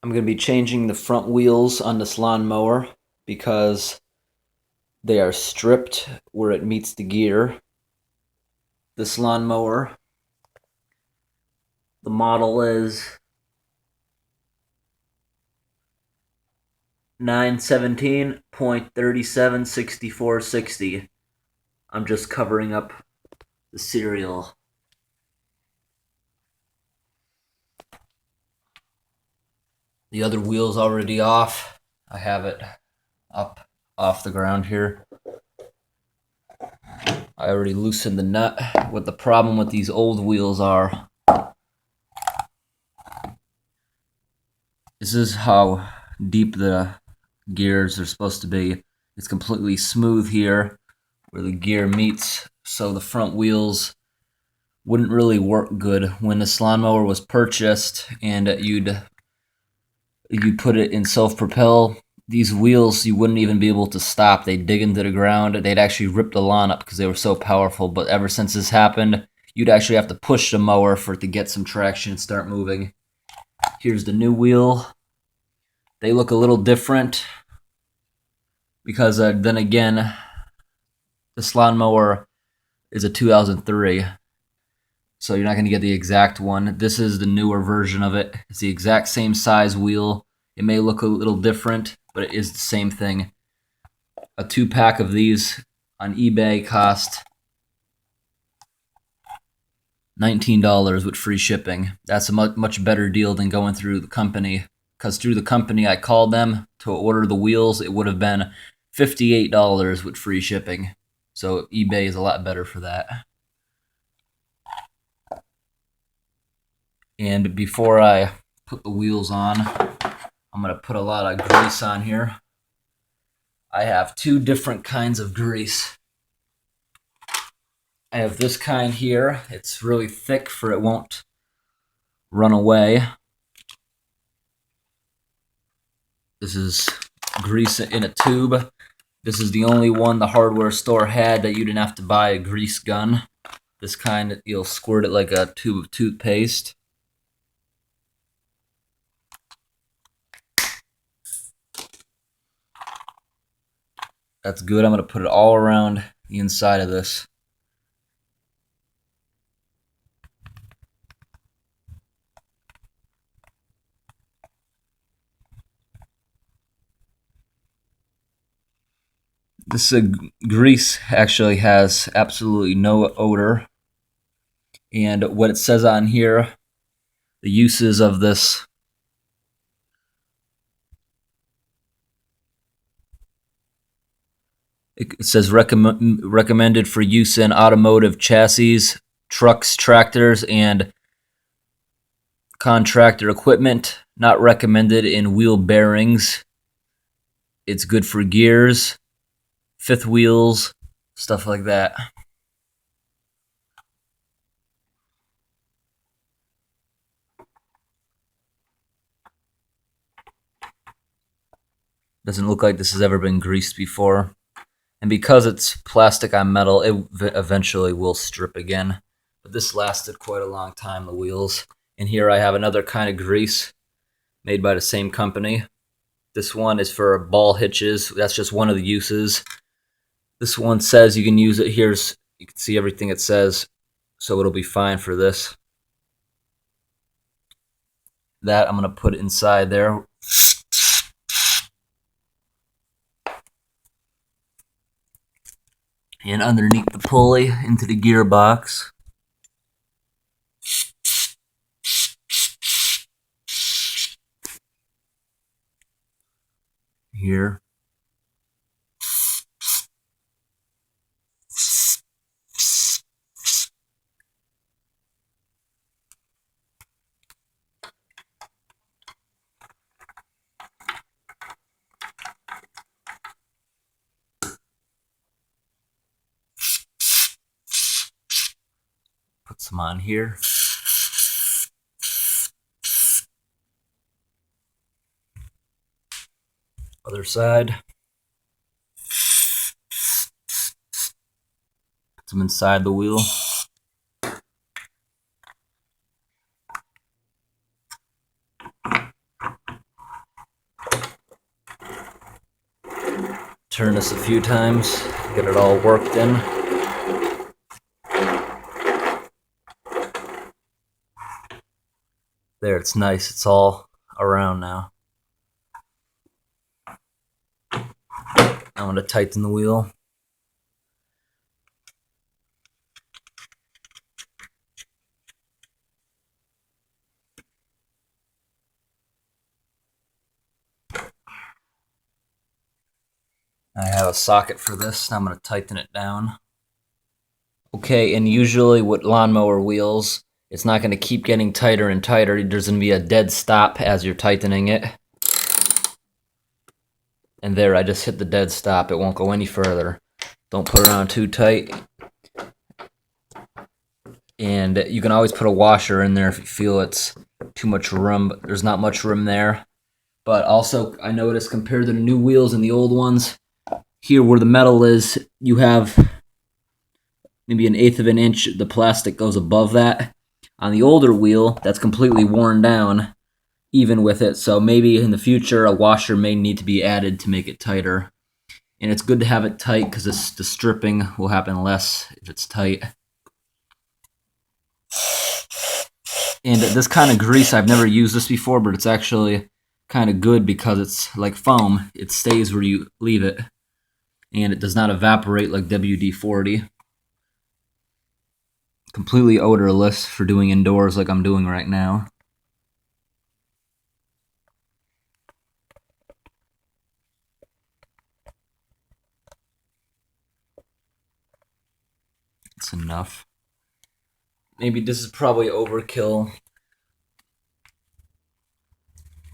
I'm going to be changing the front wheels on this lawnmower because they are stripped where it meets the gear. This lawnmower, the model is 917.376460. I'm just covering up the serial. The other wheel's already off. I have it up off the ground here. I already loosened the nut. What the problem with these old wheels are, this is how deep the gears are supposed to be. It's completely smooth here where the gear meets, so the front wheels wouldn't really work good. When this lawnmower was purchased and you'd put it in self-propel, these wheels you wouldn't even be able to stop. They'd dig into the ground. They'd actually rip the lawn up because they were so powerful. But ever since this happened, you'd actually have to push the mower for it to get some traction and start moving. Here's the new wheel. They look a little different because then again, this lawnmower is a 2003. So you're not going to get the exact one. This is the newer version of it. It's the exact same size wheel. It may look a little different, but it is the same thing. A 2-pack of these on eBay cost $19 with free shipping. That's a much better deal than going through the company, because through the company I called them to order the wheels, it would have been $58 with free shipping. So eBay is a lot better for that. And before I put the wheels on, I'm going to put a lot of grease on here. I have 2 different kinds of grease. I have this kind here. It's really thick for it won't run away. This is grease in a tube. This is the only one the hardware store had that you didn't have to buy a grease gun. This kind, you'll squirt it like a tube of toothpaste. That's good. I'm going to put it all around the inside of this. This grease actually has absolutely no odor. And what it says on here, the uses of this. It says recommended for use in automotive chassis, trucks, tractors, and contractor equipment. Not recommended in wheel bearings. It's good for gears, fifth wheels, stuff like that. Doesn't look like this has ever been greased before. And because it's plastic on metal, it eventually will strip again. But this lasted quite a long time, the wheels. And here I have another kind of grease made by the same company. This one is for ball hitches. That's just one of the uses. This one says you can use it. You can see everything it says, so it'll be fine for this. That I'm going to put inside there. And underneath the pulley into the gearbox. Here. Put some on here. Other side. Put some inside the wheel. Turn this a few times, get it all worked in. There, it's nice. It's all around now. I'm going to tighten the wheel. I have a socket for this. I'm going to tighten it down. Okay, and usually with lawnmower wheels, it's not going to keep getting tighter and tighter. There's going to be a dead stop as you're tightening it. And there, I just hit the dead stop. It won't go any further. Don't put it on too tight. And you can always put a washer in there if you feel it's too much room. But there's not much room there. But also, I noticed compared to the new wheels and the old ones, here where the metal is, you have maybe 1/8 of an inch. The plastic goes above that. On the older wheel, that's completely worn down, even with it. So maybe in the future, a washer may need to be added to make it tighter. And it's good to have it tight because the stripping will happen less if it's tight. And this kind of grease, I've never used this before, but it's actually kind of good because it's like foam. It stays where you leave it. And it does not evaporate like WD-40. Completely odorless for doing indoors like I'm doing right now. It's enough. Maybe this is probably overkill,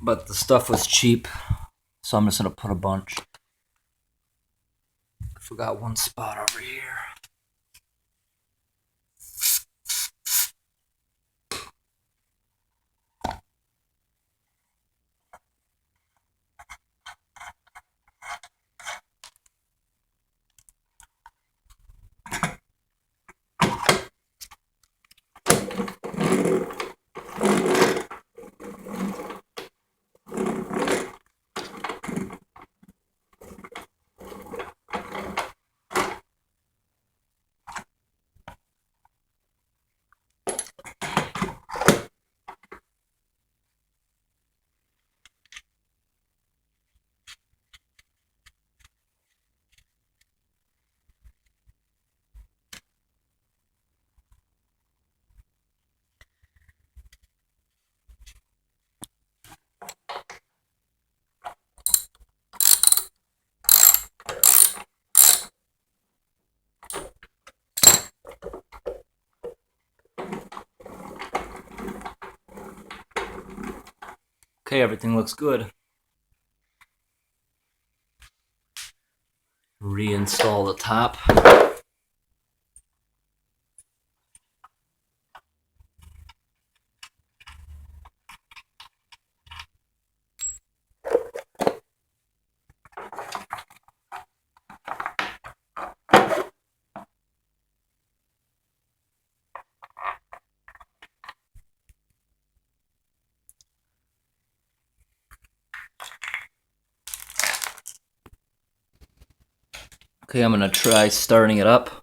but the stuff was cheap, so I'm just gonna put a bunch. I forgot one spot over here. Okay, everything looks good. Reinstall the top. Okay, I'm gonna try starting it up.